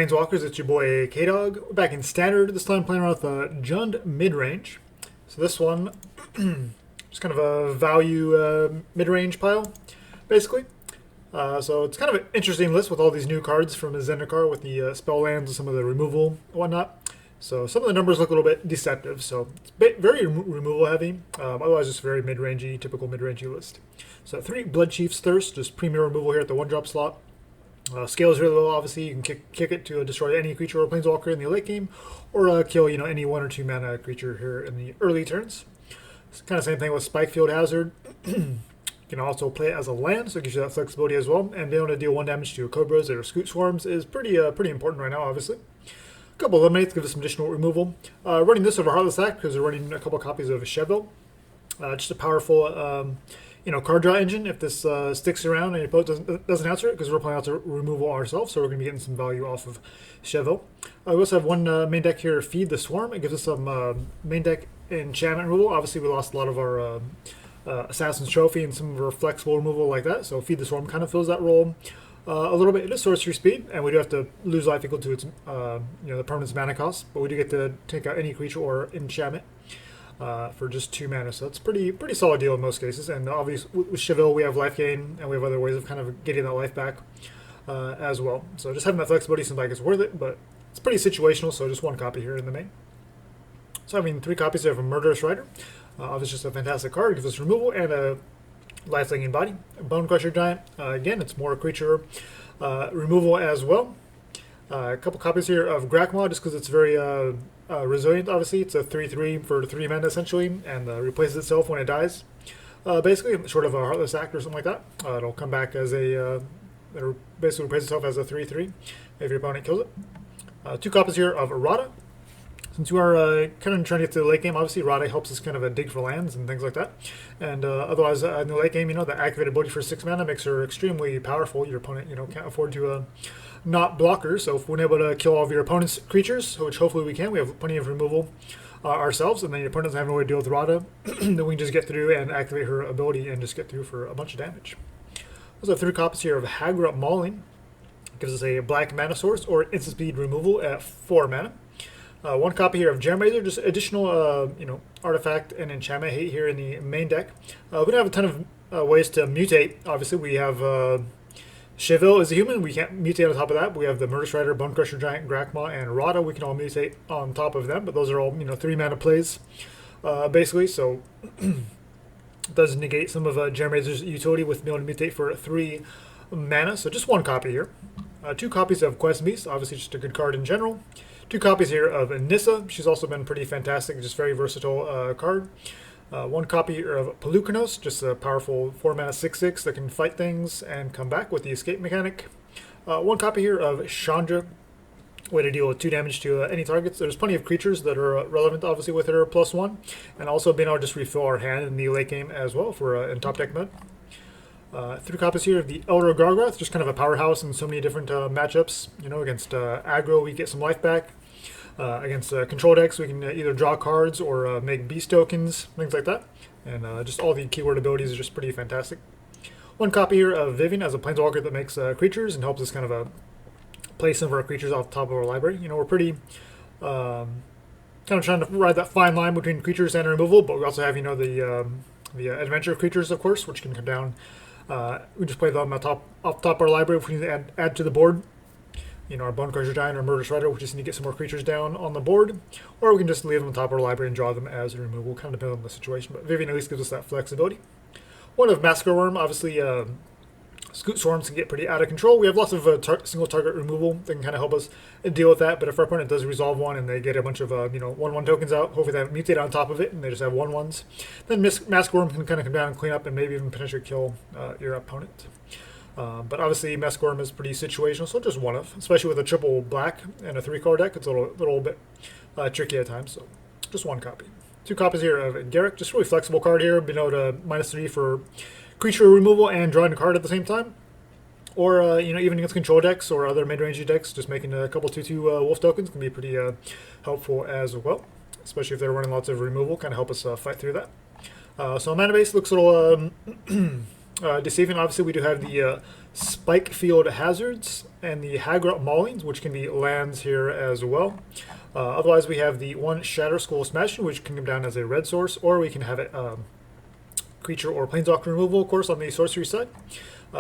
Planeswalkers, it's your boy K-Dog. Back in Standard, this time playing around with Jund Midrange. So this one, just kind of a value mid-range pile, basically. So it's kind of an interesting list with all these new cards from Zendikar with the spell lands and some of the removal and whatnot. So some of the numbers look a little bit deceptive. So it's very removal heavy, otherwise just very mid-rangey, typical mid-rangey list. So 3 Bloodchief's Thirst, just premier removal here at the 1-drop slot. Scales really well, obviously. You can kick it to destroy any creature or planeswalker in the late game, or kill any 1 or 2 mana creature here in the early turns. It's kind of same thing with Spikefield Hazard. You can also play it as a land, so it gives you that flexibility as well. And being able to deal 1 damage to Cobras or Scoot Swarms is pretty important right now, obviously. A couple of eliminates give us some additional removal. Running this over Heartless Act because we're running a couple copies of Chevill. Just a powerful card draw engine if this sticks around and your opponent doesn't answer it, because we're playing out to removal ourselves, so we're going to be getting some value off of Chevill. We also have one main deck here, Feed the Swarm. It gives us some main deck enchantment removal. Obviously, we lost a lot of our Assassin's Trophy and some of our flexible removal like that, so Feed the Swarm kind of fills that role a little bit. It is sorcery speed, and we do have to lose life equal to its the permanent's mana cost, but we do get to take out any creature or enchantment for just 2 mana, so it's pretty solid deal in most cases. And obviously with Chevill we have life gain, and we have other ways of kind of getting that life back as well. So just having that flexibility seems like it's worth it, but it's pretty situational, so just 1 copy here in the main. So having 3 copies of a Murderous Rider. Obviously just a fantastic card. It gives us removal and a life-linging body. Bonecrusher Giant, again, it's more creature removal as well. A couple copies here of Grakmaw, just because it's very resilient, obviously. It's a 3/3 for 3 mana, essentially, and replaces itself when it dies. Basically, short of a Heartless Act or something like that. It'll come back as a... it'll basically replace itself as a 3/3 if your opponent kills it. 2 copies here of Radha. Since we are kind of trying to get to the late game, obviously Radha helps us kind of dig for lands and things like that. And otherwise, in the late game, the activated ability for 6 mana makes her extremely powerful. Your opponent, can't afford to not block her. So if we're able to kill all of your opponent's creatures, which hopefully we can, we have plenty of removal ourselves, and then your opponent doesn't have no way to deal with Radha, then we can just get through and activate her ability and just get through for a bunch of damage. Also have 3 copies here of Hagra Mauling. Gives us a black mana source or instant speed removal at 4 mana. 1 copy here of Gemrazer, just additional, artifact and enchantment hate here in the main deck. We don't have a ton of ways to mutate. Obviously, we have Chevill is a human. We can't mutate on top of that. We have the Murderous Rider, Bonecrusher Giant, Grakmaw, and Radha. We can all mutate on top of them, but those are all 3 mana plays, basically. So it does negate some of Gemrazer's utility with being able to mutate for 3 mana. So just 1 copy here. 2 copies of Quest Beast, obviously just a good card in general. 2 copies here of Nissa. She's also been pretty fantastic, just very versatile card. 1 copy here of Polukranos, just a powerful 4 mana 6/6 that can fight things and come back with the escape mechanic. 1 copy here of Chandra, way to deal with 2 damage to any targets. There's plenty of creatures that are relevant, obviously, with her +1, and also being able to just refill our hand in the late game as well for in top deck mode. 3 copies here of the Elder Gargaroth, just kind of a powerhouse in so many different matchups. Against aggro, we get some life back. Against control decks, we can either draw cards or make beast tokens, things like that. And just all the keyword abilities are just pretty fantastic. 1 copy here of Vivien as a planeswalker that makes creatures and helps us kind of play some of our creatures off the top of our library. We're pretty kind of trying to ride that fine line between creatures and removal, but we also have the adventure creatures, of course, which can come down. We just play them off the top of our library if we need to add to the board. Our Bonecrusher Giant or Murderous Rider, we just need to get some more creatures down on the board, or we can just leave them on top of our library and draw them as a removal, kind of depends on the situation, but Vivien at least gives us that flexibility. 1 of Massacre Wurm, obviously Scoot Swarms can get pretty out of control. We have lots of single target removal that can kind of help us deal with that, but if our opponent does resolve 1 and they get a bunch of 1/1 tokens out, hopefully they mutate on top of it and they just have 1/1s, then Massacre Wurm can kind of come down and clean up and maybe even potentially kill your opponent. But obviously, Massacre Wurm is pretty situational, so just 1 of, especially with a triple black and a 3-card deck. It's a little bit tricky at times, so just 1 copy. 2 copies here of Garruk, just really flexible card here, being able to -3 for creature removal and drawing a card at the same time. Or, even against control decks or other mid-range decks, just making a couple 2/2 wolf tokens can be pretty helpful as well, especially if they're running lots of removal, kind of help us fight through that. So mana base looks a little Deceiving, obviously, we do have the Spikefield Hazards and the Hagra Maulings, which can be lands here as well. Otherwise, we have the one Shatterskull Smashing, which can come down as a red source, or we can have it creature or planeswalker removal, of course, on the sorcery side.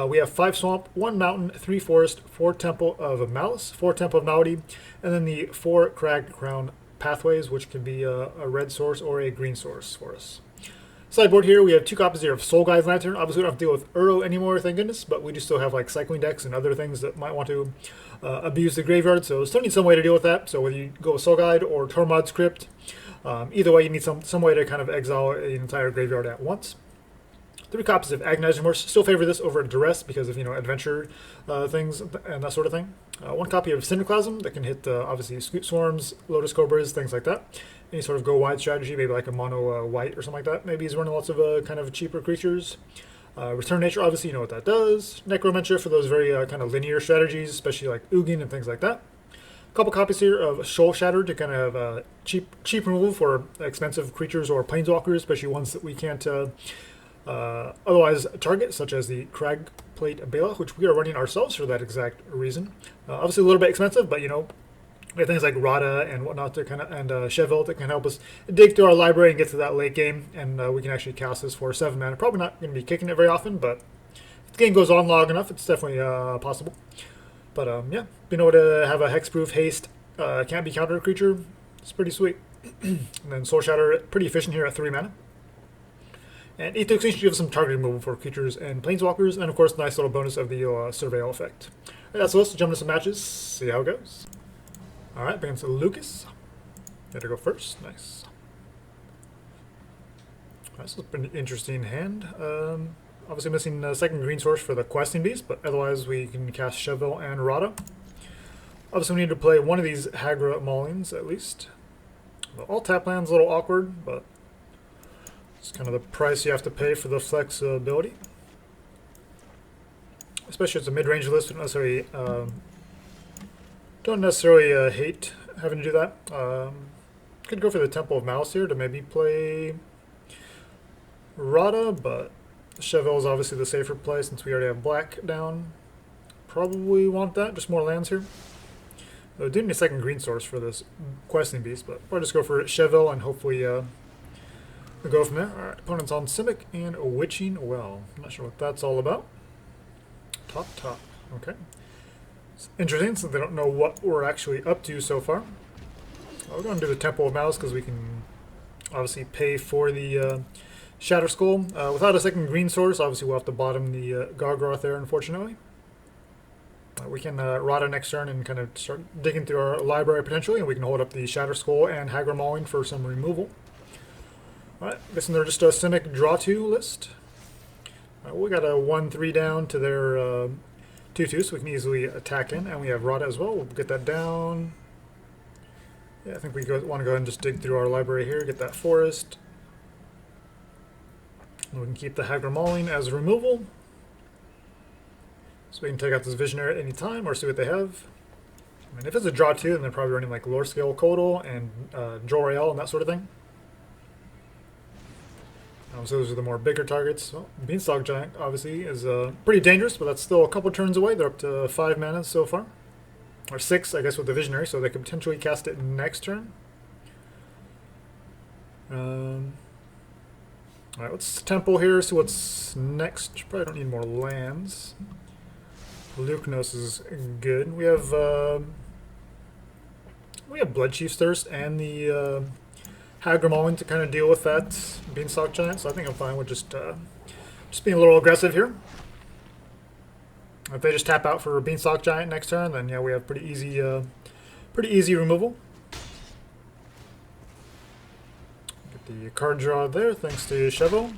We have 5 Swamp, 1 Mountain, 3 Forest, 4 Temple of Malice, 4 Temple of Malady, and then the 4 Cragcrown Pathways, which can be a red source or a green source for us. Sideboard here, we have 2 copies here of Soul Guide's Lantern. Obviously, we don't have to deal with Uro anymore, thank goodness, but we do still have like cycling decks and other things that might want to abuse the graveyard, so still need some way to deal with that. So whether you go with Soul Guide or Tormod's Crypt, either way, you need some way to kind of exile an entire graveyard at once. 3 copies of Agonizing Remorse. Still favor this over Duress because of, adventure things and that sort of thing. 1 copy of Cinderclasm that can hit, obviously, Scoot Swarms, Lotus Cobras, things like that. Any sort of go-wide strategy, maybe like a mono white or something like that. Maybe he's running lots of kind of cheaper creatures. Return Nature, obviously, you know what that does. Necromancer for those very kind of linear strategies, especially like Ugin and things like that. A couple copies here of Soul Shatter to kind of have cheap removal for expensive creatures or planeswalkers, especially ones that we can't otherwise target, such as the Cragplate Bela, which we are running ourselves for that exact reason. Obviously a little bit expensive, but we have things like Radha and whatnot to and Chevill that can help us dig through our library and get to that late game, and we can actually cast this for 7 mana. Probably not going to be kicking it very often, but if the game goes on long enough, it's definitely possible. But yeah, being able to have a hexproof haste, can't be countered creature, it's pretty sweet. And then Soul Shatter, pretty efficient here at 3 mana. And Aether Extinction gives some target removal for creatures and planeswalkers, and of course, nice little bonus of the Surveil effect. Alright, so let's jump into some matches, see how it goes. Alright, against Lucas. Had to go first, nice. Alright, so it's a pretty interesting hand. Obviously missing a second green source for the Questing Beast, but otherwise we can cast Chevill and Radha. Obviously we need to play one of these Hagra Maulings at least. The all tap land's a little awkward, but it's kind of the price you have to pay for the flexibility. Especially if it's a mid-range list, don't necessarily hate having to do that. Could go for the Temple of Malice here to maybe play Radha, but Chevill is obviously the safer play since we already have black down. Probably want that, just more lands here. I do need a second green source for this Questing Beast, but I'll just go for Chevill and hopefully we'll go from there. Alright, opponent's on Simic and Witching Well. I'm not sure what that's all about. Top. Okay. It's interesting since they don't know what we're actually up to so far. We're going to do the Temple of Malice because we can obviously pay for the Shatterskull. Without a second green source, obviously we'll have to bottom the Gargaroth there, unfortunately. We can Radha next turn and kind of start digging through our library potentially, and we can hold up the Shatterskull and Hagra Mauling for some removal. Alright, guessing they're just a Simic draw 2 list. We got a 1-3 down to their 2-2, so we can easily attack in, and we have Radha as well. We'll get that down. Yeah, I think we want to go ahead and just dig through our library here, get that forest. And we can keep the Hagra Mauling as removal. So we can take out this Visionary at any time or see what they have. I mean, if it's a draw 2, then they're probably running like Lore Scale Codal and Jor-El and that sort of thing. So those are the more bigger targets. Well, Beanstalk Giant obviously is pretty dangerous, but that's still a couple turns away. They're up to 5 mana so far. Or 6, I guess, with the Visionary, so they could potentially cast it next turn. Alright, let's Temple here, see what's next. Probably don't need more lands. Polukranos is good. We have Bloodchief's Thirst and the Hagra Mauling to kind of deal with that Beanstalk Giant, so I think I'm fine with just being a little aggressive here. If they just tap out for Beanstalk Giant next turn, then yeah, we have pretty easy removal. Get the card draw there, thanks to Chevill.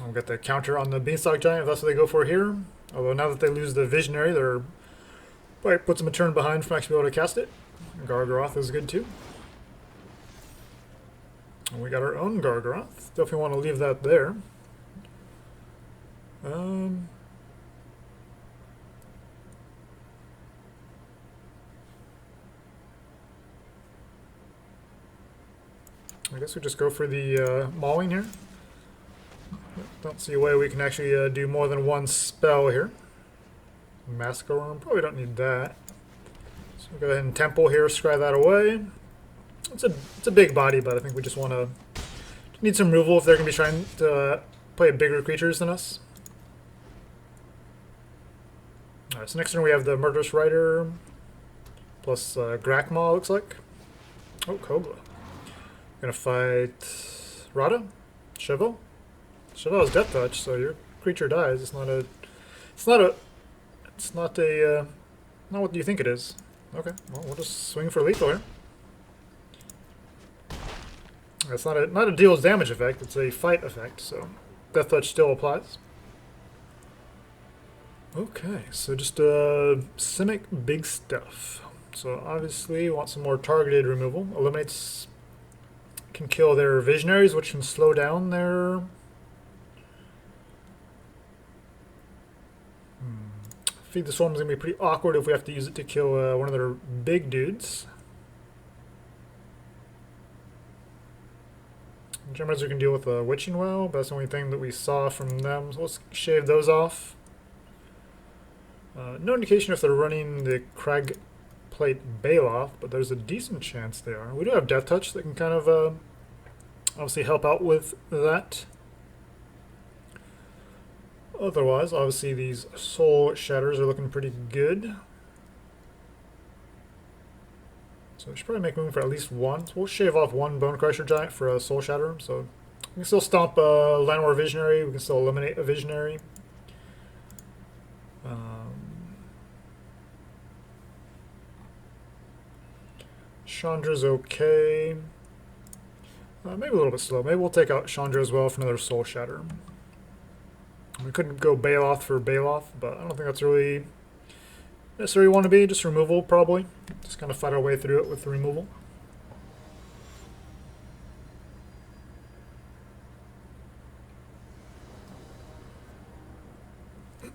We'll get the counter on the Beanstalk Giant if that's what they go for here. Although now that they lose the Visionary, they're probably puts them a turn behind from actually being able to cast it. Gargaroth is good too. And we got our own Gargaroth. Definitely want to leave that there. I guess we just go for the Mauling here. Don't see a way we can actually do more than one spell here. Massacre Wurm, probably don't need that. So we'll go ahead and Temple here, scry that away. It's a big body, but I think we just want to need some removal if they're going to be trying to play bigger creatures than us. Alright, so next turn we have the Murderous Rider plus Grakmaw, looks like. Oh, Kogla. Gonna fight Radha? Chevill? Chevill has Death Touch, so your creature dies. It's not what you think it is. Okay, well, we'll just swing for lethal here. It's not a deals damage effect, it's a fight effect, so Death Touch still applies. Okay, so just Simic big stuff. So obviously want some more targeted removal. Eliminates, can kill their visionaries, which can slow down their Feed the Swarm is going to be pretty awkward if we have to use it to kill one of their big dudes. Gemrazer can deal with a Witching Well, but that's the only thing that we saw from them. So let's shave those off. No indication if they're running the Crag Plate Baloth, but there's a decent chance they are. We do have Death Touch that can kind of obviously help out with that. Otherwise, obviously these Soul Shatters are looking pretty good. So we should probably make room for at least one. So we'll shave off one Bonecrusher Giant for a Soul Shatter. So we can still stomp a Llanowar Visionary, we can still eliminate a Visionary. Chandra's okay. Maybe a little bit slow. Maybe we'll take out Chandra as well for another Soul Shatter. We couldn't go Baloth for Baloth, but I don't think that's really necessarily want to be. Just removal, probably. Just kind of fight our way through it with the removal.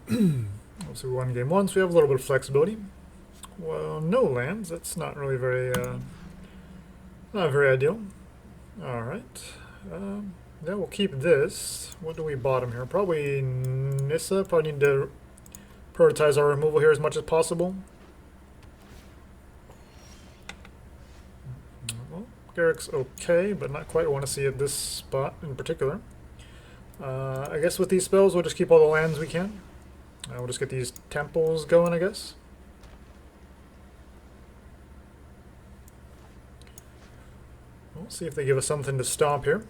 Obviously we won game one, so we have a little bit of flexibility. Well, no lands. That's not really very, not very ideal. All right. Yeah, we'll keep this. What do we bottom here? Probably Nissa. Probably need to prioritize our removal here as much as possible. Well, Garruk's okay, but not quite what I want to see at this spot in particular. I guess with these spells, we'll just keep all the lands we can. We'll just get these temples going, I guess. We'll see if they give us something to stomp here.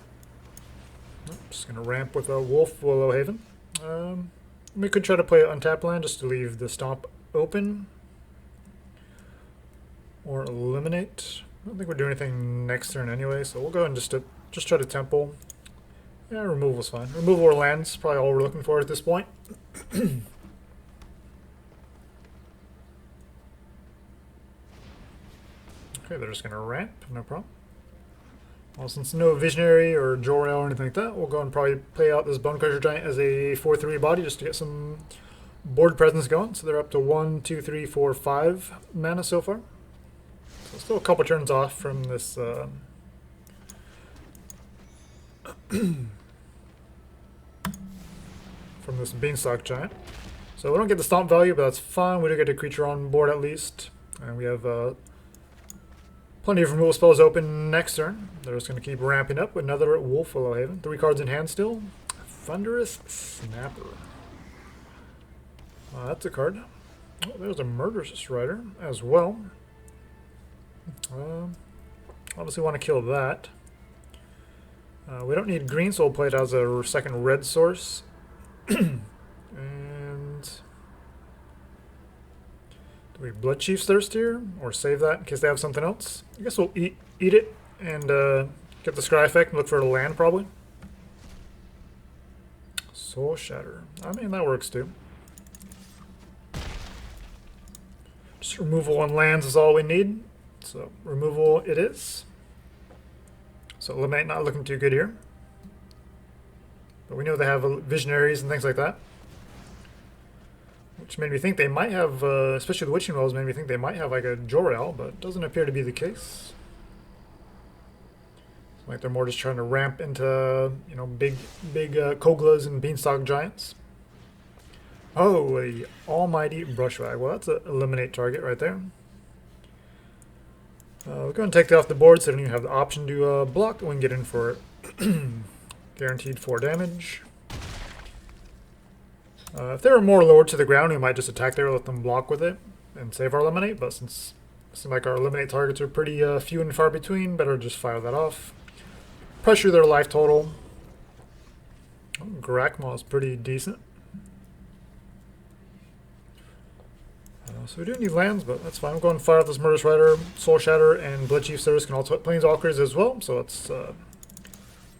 Just going to ramp with a Wolf Willow Haven. We could try to play an untapped land just to leave the stomp open. Or eliminate. I don't think we're doing anything next turn anyway, so we'll go ahead and just try to temple. Yeah, removal's fine. Removal or lands, probably all we're looking for at this point. Okay, they're just going to ramp, no problem. Well, since no Visionary or Jor-El or anything like that, we'll go and probably play out this Bonecrusher Giant as a 4/3 body just to get some board presence going. So they're up to 1, 2, 3, 4, 5 mana so far. So still a couple turns off from this from this Beanstalk Giant. So we don't get the stomp value, but that's fine. We do get a creature on board at least. And we have plenty of removal spells open next turn. They're just going to keep ramping up with another Wolf Willow Haven. 3 cards in hand still. Thunderous Snapper. That's a card. Oh, there's a Murderous Rider as well. Obviously want to kill that. We don't need green, so we'll play it as a second red source. And do we Bloodchief's Thirst here, or save that in case they have something else? I guess we'll eat it and get the scry effect and look for a land probably. Soul Shatter. I mean, that works too. Just removal on lands is all we need. So removal it is. So eliminate not looking too good here. But we know they have visionaries and things like that. Which made me think they might have, especially the Witching Wells, made me think they might have like a Jor-El, but it doesn't appear to be the case. Like they're more just trying to ramp into, you know, big Koglas and Beanstalk Giants. Oh, a almighty Brushwag. Well, that's an eliminate target right there. We're going to take that off the board so they don't even have the option to block. We can get in for it. Guaranteed 4 damage. If they were more lowered to the ground, we might just attack there, let them block with it, and save our eliminate. But since it seems like our eliminate targets are pretty few and far between, better just fire that off. Pressure their life total. Oh, Grakmaw is pretty decent. So we do need lands, but that's fine. I'm going to fire off this Murderous Rider, Soul Shatter, and Bloodchief Service can also hit Planeswalkers as well. So it's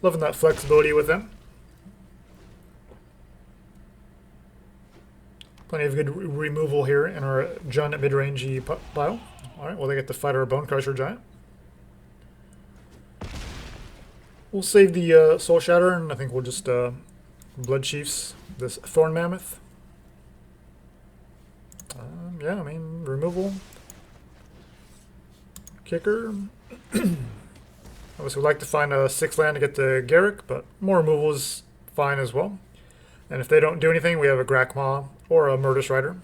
loving that flexibility with them. Plenty of good removal here in our Jund mid-rangey pile. Alright, well they get to fight our Bonecrusher Giant. We'll save the Soul Shatter, and I think we'll just Bloodchiefs this Thorn Mammoth. Yeah, I mean, removal. Kicker. Obviously, we'd like to find a 6 land to get the Garruk, but more removal is fine as well. And if they don't do anything, we have a Grakmaw or a Murderous Rider.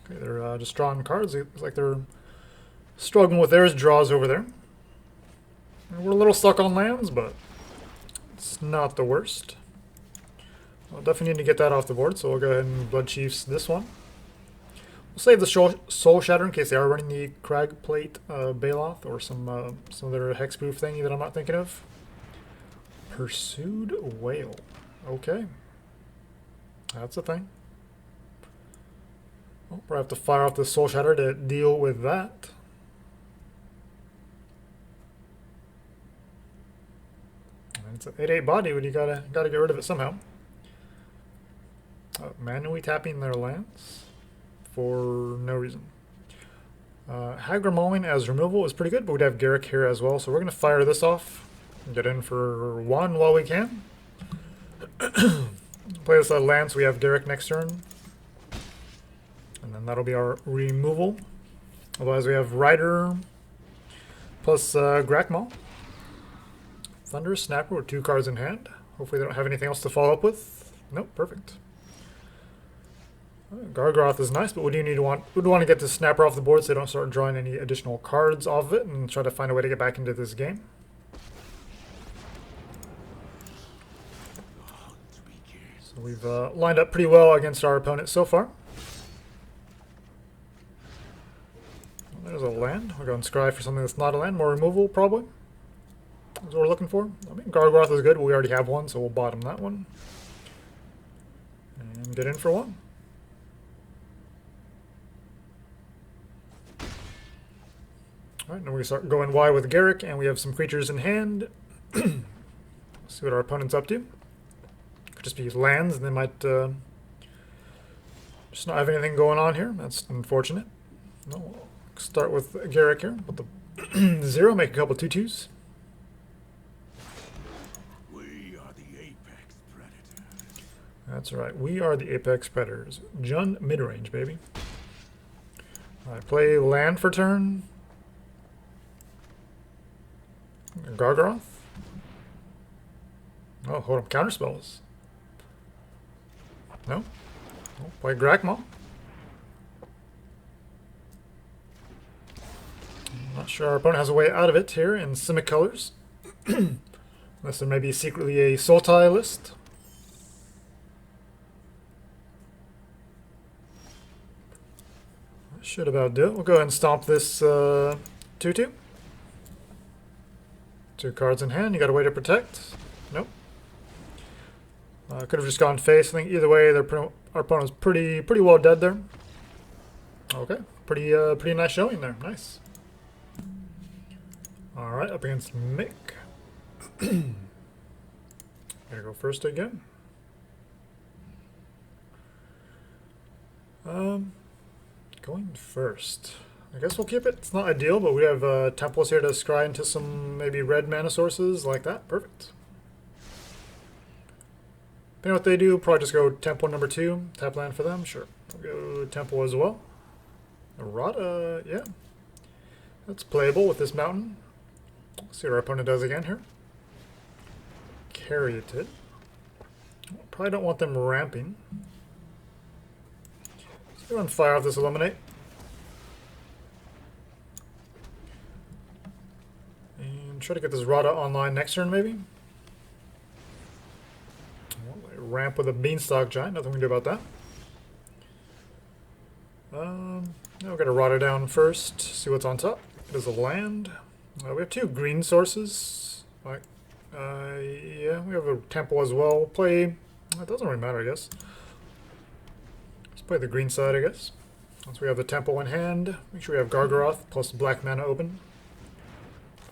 Okay, they're just drawing cards. It's like they're struggling with theirs draws over there. And we're a little stuck on lands, but it's not the worst. We'll definitely need to get that off the board, so we'll go ahead and Bloodchiefs this one. We'll save the Soul Shatter in case they are running the Crag Plate Baloth or some other hexproof thingy that I'm not thinking of. Pursued Whale. Okay. That's a thing. Well, we'll have to fire off the Soul Shatter to deal with that. And it's an 8/8 body, but you gotta get rid of it somehow. Manually tapping their lands for no reason. Hagra Mauling as removal is pretty good, but we'd have Garruk here as well, so we're going to fire this off and get in for 1 while we can. Play this land so we have Garruk next turn. And then that'll be our removal. Otherwise we have Rider plus Grakmaw. Thunderous Snapper with 2 cards in hand. Hopefully they don't have anything else to follow up with. Nope, perfect. Gargaroth is nice, but we'd want to get the Snapper off the board so they don't start drawing any additional cards off of it and try to find a way to get back into this game. So we've lined up pretty well against our opponent so far. Well, there's a land. We'll go and scry for something that's not a land. More removal, probably. That's what we're looking for. I mean, Gargaroth is good, but we already have one, so we'll bottom that one. And get in for 1. Alright, now we start going wide with Garruk, and we have some creatures in hand. Let's see what our opponent's up to. Could just be lands, and they might just not have anything going on here. That's unfortunate. No, we'll start with Garruk here. Put the 0, make a couple 2/2s. We are the apex predators. That's right, we are the apex predators. Jund mid-range, baby. Alright, play land for turn. Gargaroth. Oh, hold up, counterspells. No. Oh, play Grakmaw. Not sure our opponent has a way out of it here in Simic colors. Unless there may be secretly a Sultai list. That should about do it. We'll go ahead and stomp this 2/2. 2 cards in hand. You got a way to protect? Nope. Could have just gone face. I think either way, our opponent's pretty well dead there. Okay, pretty nice showing there. Nice. All right, up against Mick. Gonna go first again. Going first. I guess we'll keep it. It's not ideal, but we have temples here to scry into some maybe red mana sources like that. Perfect. Depending on what they do, probably just go temple number 2. Tap land for them. Sure. We'll go temple as well. Radha, yeah. That's playable with this mountain. Let's see what our opponent does again here. Caryatid. Probably don't want them ramping. Let's go and fire off this Eliminate. And try to get this Radha online next turn, maybe. Ramp with a Beanstalk Giant. Nothing we can do about that. Now we've got to Radha down first. See what's on top. It is a land. We have 2 green sources. Yeah, we have a temple as well. We'll play. It doesn't really matter, I guess. Let's play the green side, I guess. Once we have the temple in hand, make sure we have Gargaroth plus black mana open.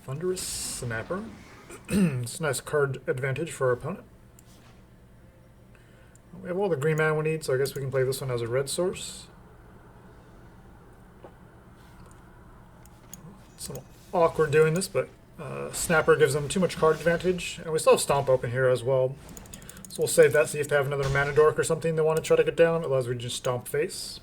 Thunderous Snapper. It's a nice card advantage for our opponent. We have all the green mana we need, so I guess we can play this one as a red source. It's a little awkward doing this, but Snapper gives them too much card advantage. And we still have Stomp open here as well. So we'll save that, see if they have another Mana Dork or something they want to try to get down. Otherwise we just Stomp face.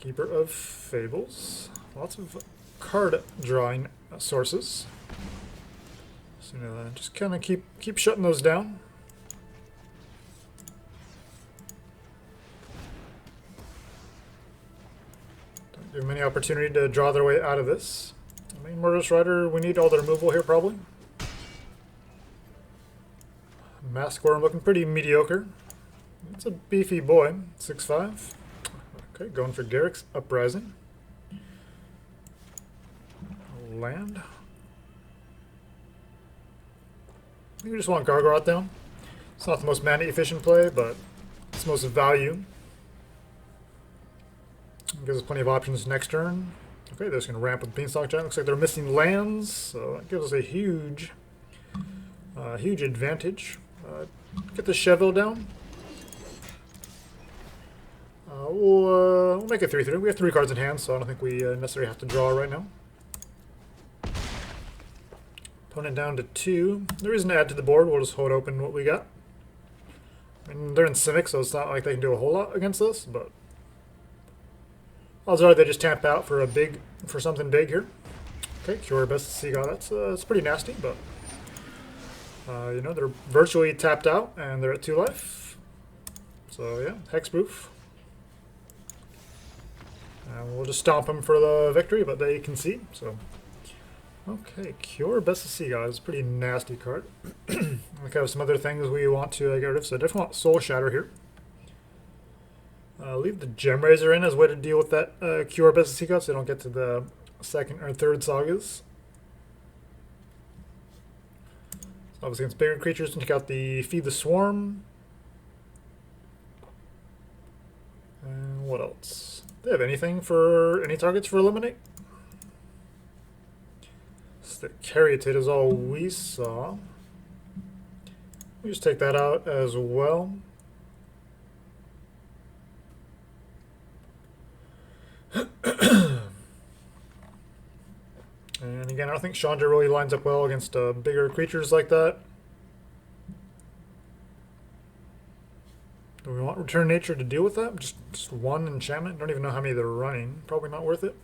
Keeper of Fables. Lots of card drawing sources. So just kind of keep shutting those down. Don't give them any opportunity to draw their way out of this. I mean, Murderous Rider, we need all the removal here probably. Massacre Wurm looking pretty mediocre. It's a beefy boy, 6'5". Okay, going for Garruk's Uprising. Land. I think we just want Gargaroth down. It's not the most mana efficient play, but it's the most value. It gives us plenty of options next turn. Okay, they're just going to ramp with Beanstalk Giant. Looks like they're missing lands, so that gives us a huge advantage. Get the Chevill down. We'll make it 3-3. We have 3 cards in hand, so I don't think we necessarily have to draw right now. Opponent down to 2. There is an add to the board. We'll just hold open what we got. I mean, they're in Simic, so it's not like they can do a whole lot against us, but odds are they just tap out for something big here. Okay, Cure Best Sea God. That's pretty nasty, but you know, they're virtually tapped out and they're at 2 life. So yeah, Hexproof. And we'll just stomp them for the victory, but they concede. So okay, Cure Best of Sea God is a pretty nasty card. We have some other things we want to get rid of, so I definitely want Soul Shatter here. Leave the Gemrazer in as a way to deal with that Cure Best of Sea God, so they don't get to the 2nd or 3rd sagas. So obviously against bigger creatures, take out the Feed the Swarm. And what else? Do they have anything for any targets for Eliminate? The Caryatid is all we saw. We just take that out as well. And again, I don't think Chandra really lines up well against bigger creatures like that. Do we want Return Nature to deal with that? Just 1 enchantment? Don't even know how many they're running. Probably not worth it.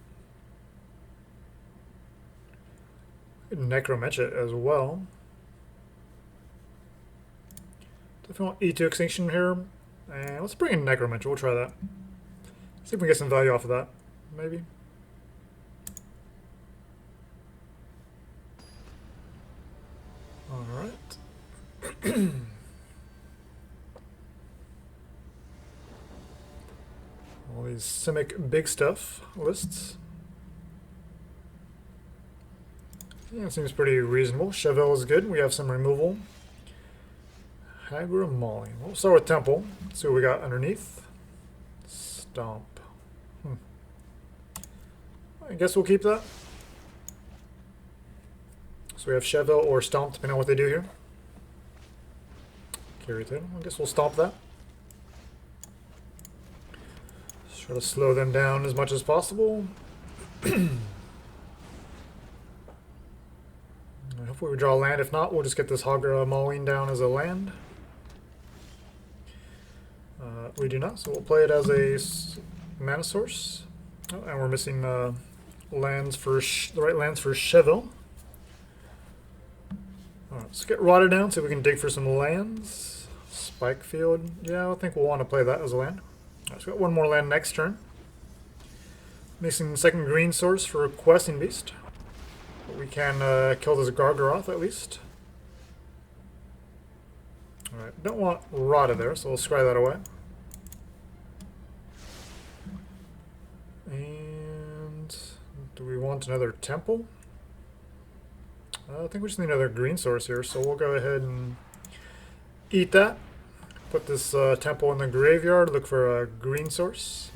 Necromentia as well. Definitely want E2 Extinction here. And let's bring in Necromentia. We'll try that. See if we can get some value off of that. Maybe. Alright. All these Simic big stuff lists. Yeah, it seems pretty reasonable. Chevill is good. We have some removal. Hagra Mauling. We'll start with Temple. See what we got underneath. Stomp. I guess we'll keep that. So we have Chevill or Stomp, depending on what they do here. Caryatid. I guess we'll stomp that. Just try to slow them down as much as possible. Hopefully we draw a land. If not, we'll just get this Hagra Mauling down as a land. We do not, so we'll play it as a mana source. Oh, and we're missing lands for the right lands for Chevill. Alright, let's get Radha down so we can dig for some lands. Spikefield, yeah, I think we'll want to play that as a land. Alright, so we got one more land next turn. Missing second green source for a Questing Beast. But we can kill this Gargaroth at least. Alright, don't want Radha there, so we'll scry that away. And do we want another temple? I think we just need another green source here, so we'll go ahead and eat that. Put this temple in the graveyard, look for a green source.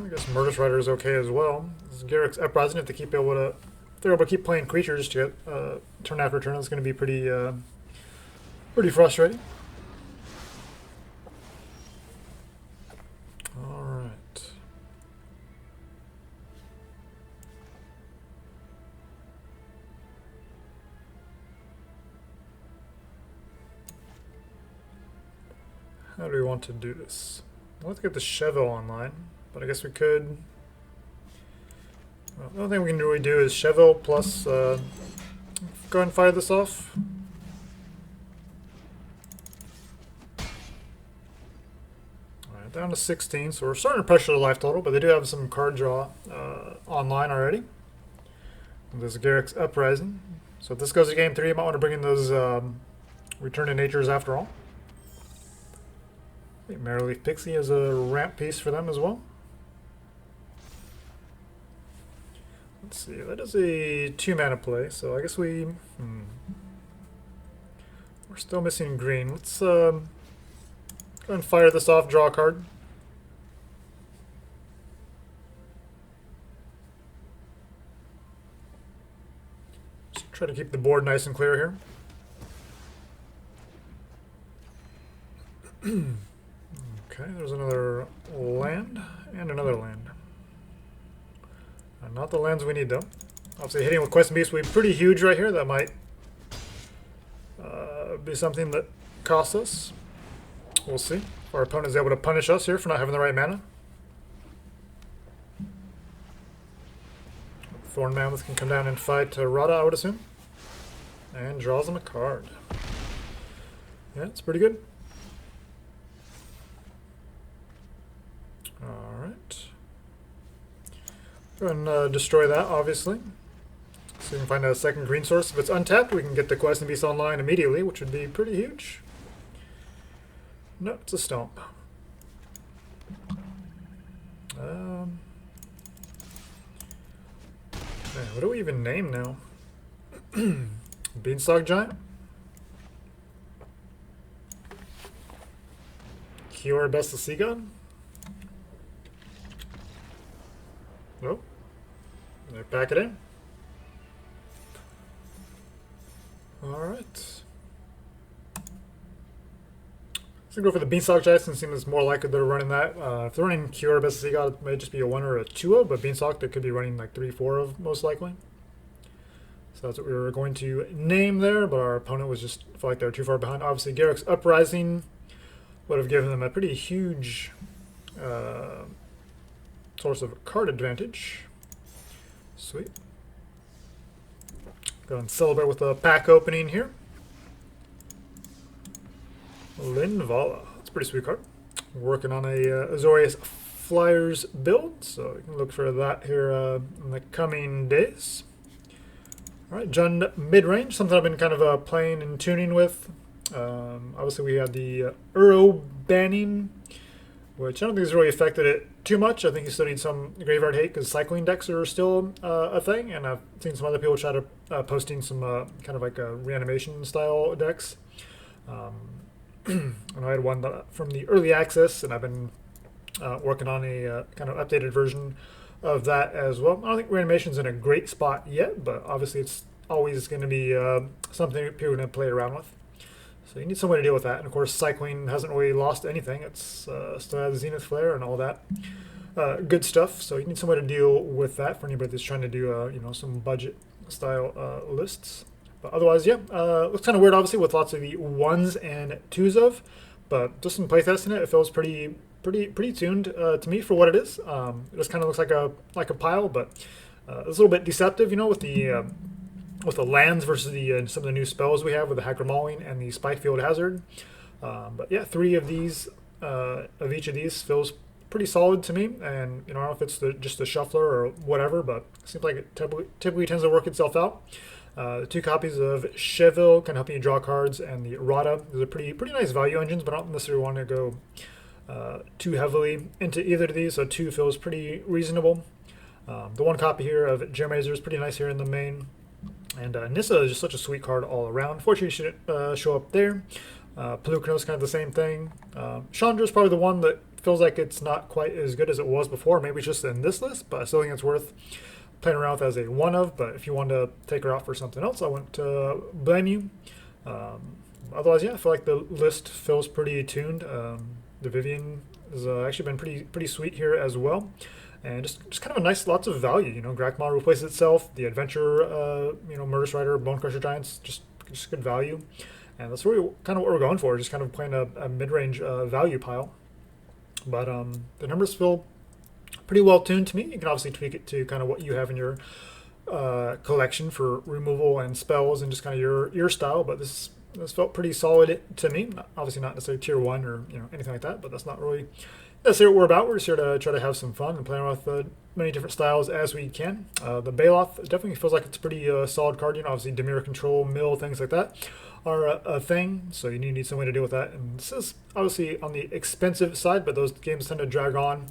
I guess Murderous Rider is okay as well. This Garruk's Uprising, if they're able to keep playing creatures to get turn after turn, it's going to be pretty frustrating. Alright. How do we want to do this? Let's get the Chevill online, but I guess we could. Well, the only thing we can really do is Chevill plus. Go ahead and fire this off. Alright, down to 16, so we're starting to pressure the life total, but they do have some card draw online already. And there's Garruk's Uprising. So if this goes to game 3, you might want to bring in those Return to Natures after all. I think Merryleaf Pixie is a ramp piece for them as well. Let's see, that is a 2-mana play, so I guess we're still missing green. Let's go and fire this off, draw a card. Just try to keep the board nice and clear here. Okay, there's another land and another land. Not the lands we need though. Obviously hitting with Questing Beast will be pretty huge right here. That might be something that costs us. We'll see. If our opponent is able to punish us here for not having the right mana. Thorn Mammoth can come down and fight Radha, I would assume. And draws him a card. Yeah, it's pretty good. Alright. Go and destroy that, obviously. So we can find a second green source. If it's untapped, we can get the Questing Beast online immediately, which would be pretty huge. No, it's a stomp. Man, what do we even name now? Beanstalk Giant? Cure Best of Sea God? Nope. They pack it in. Alright. So go for the Beanstalk Giant since it seems more likely they're running that. If they're running Cure Best of Sea God, it may just be a 1 or a 2 of, but Beanstalk they could be running like 3-4 of most likely. So that's what we were going to name there, but our opponent was just felt like they were too far behind. Obviously Garruk's Uprising would have given them a pretty huge source of card advantage. Sweet. Go and celebrate with a pack opening here. Linvala. That's a pretty sweet card. Working on a Azorius Flyers build, so you can look for that here in the coming days. Alright, Jund Midrange, something I've been kind of playing and tuning with. Obviously we had the Uro banning, which I don't think has really affected it too much. I think you still need some graveyard hate because cycling decks are still a thing, and I've seen some other people try to posting some kind of like reanimation style decks. And I had one from the early access, and I've been working on a kind of updated version of that as well. I don't think reanimation's in a great spot yet, but obviously it's always going to be something people are going to play around with. So you need some way to deal with that. And of course, cycling hasn't really lost anything. It's still has Zenith Flare and all that good stuff. So you need some way to deal with that for anybody that's trying to do some budget style lists. But otherwise, yeah, looks kind of weird, obviously, with lots of the 1s and 2s of. But just in playtesting it, it feels pretty pretty tuned to me for what it is. It just kind of looks like a pile, but it's a little bit deceptive, you know, with the lands versus the some of the new spells we have with the Hagra Mauling and the Spikefield Hazard. But yeah, 3 of these of each of these feels pretty solid to me, and you know, I don't know if it's just the shuffler or whatever, but it seems like it typically tends to work itself out. The 2 copies of Chevill can help you draw cards, and the Radha is a pretty nice value engines, but I don't necessarily want to go too heavily into either of these, so 2 feels pretty reasonable. The 1 copy here of Gemrazer is pretty nice here in the main, and Nissa is just such a sweet card all around. Fortunately, she didn't show up there. Polukranos kind of the same thing. Chandra is probably the one that feels like it's not quite as good as it was before. Maybe it's just in this list, but I still think it's worth playing around with as a one of. But if you want to take her out for something else, I wouldn't blame you. Otherwise, yeah, I feel like the list feels pretty tuned. The Vivien has actually been pretty sweet here as well, and just kind of a nice, lots of value. You know, Grakmaw replaces itself. The adventure, you know, Murderous Rider, Bonecrusher Giants, just good value. And that's really kind of what we're going for, just kind of playing a mid-range value pile. But the numbers feel pretty well tuned to me. You can obviously tweak it to kind of what you have in your collection for removal and spells and just kind of your style. But this felt pretty solid to me. Obviously not necessarily tier 1 or anything like that, but that's not really necessarily what we're about. We're just here to try to have some fun and play around with many different styles as we can. The Baloth definitely feels like it's a pretty solid card. You know, obviously Dimir control, mill, things like that are a thing, so you need some way to deal with that. And this is obviously on the expensive side, but those games tend to drag on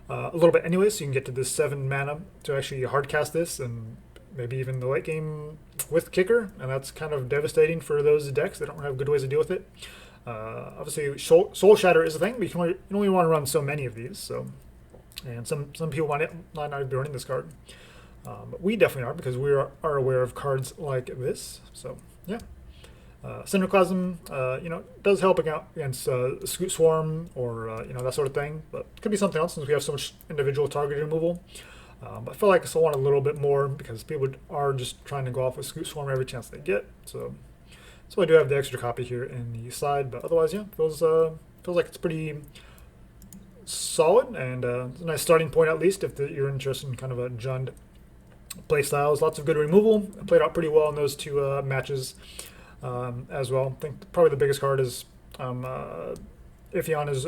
a little bit anyway, so you can get to this 7 mana to actually hardcast this, and maybe even the late game with kicker, and that's kind of devastating for those decks that don't have good ways to deal with it. Obviously, Soul Shatter is a thing, but you only want to run so many of these. So, and some people might not be running this card, but we definitely are, because we are aware of cards like this. So yeah. Cinderclasm, does help against Scoot Swarm or that sort of thing, but it could be something else since we have so much individual target removal. But I feel like I still want a little bit more because people are just trying to go off with Scoot Swarm every chance they get. So I do have the extra copy here in the side, but otherwise, yeah, feels like it's pretty solid, and it's a nice starting point at least if you're interested in kind of a Jund play styles. Lots of good removal. It played out pretty well in those 2 matches. As well. I think probably the biggest card is Vivien is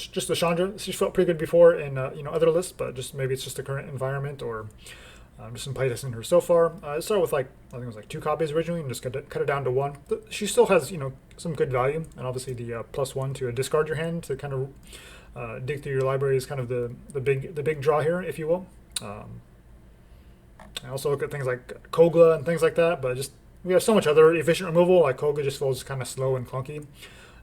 just the Chandra. She felt pretty good before in other lists, but just maybe it's just the current environment or just some playtesting her so far. I started with I think it was 2 copies originally, and just cut it down to 1. She still has some good value, and obviously the +1 to discard your hand to kind of dig through your library is kind of the big draw here, if you will. I also look at things like Kogla and things like that, but just we have so much other efficient removal. Like Kogla just feels kind of slow and clunky,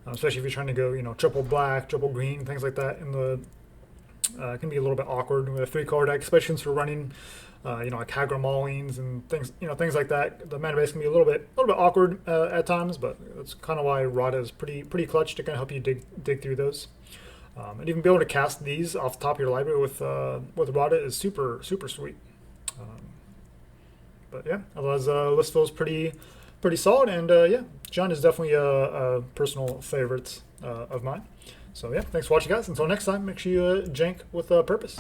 especially if you're trying to go, triple black, triple green, things like that. It can be a little bit awkward with a 3-color deck, especially since we're running, like Hagra Maulings and things, things like that. The mana base can be a little bit awkward at times, but that's kind of why Radha is pretty clutch to kind of help you dig through those. And even be able to cast these off the top of your library with Radha is super sweet. But yeah, otherwise list feels pretty solid, and yeah, Jund is definitely a personal favorite of mine. So yeah, thanks for watching, guys. Until next time, make sure you jank with purpose.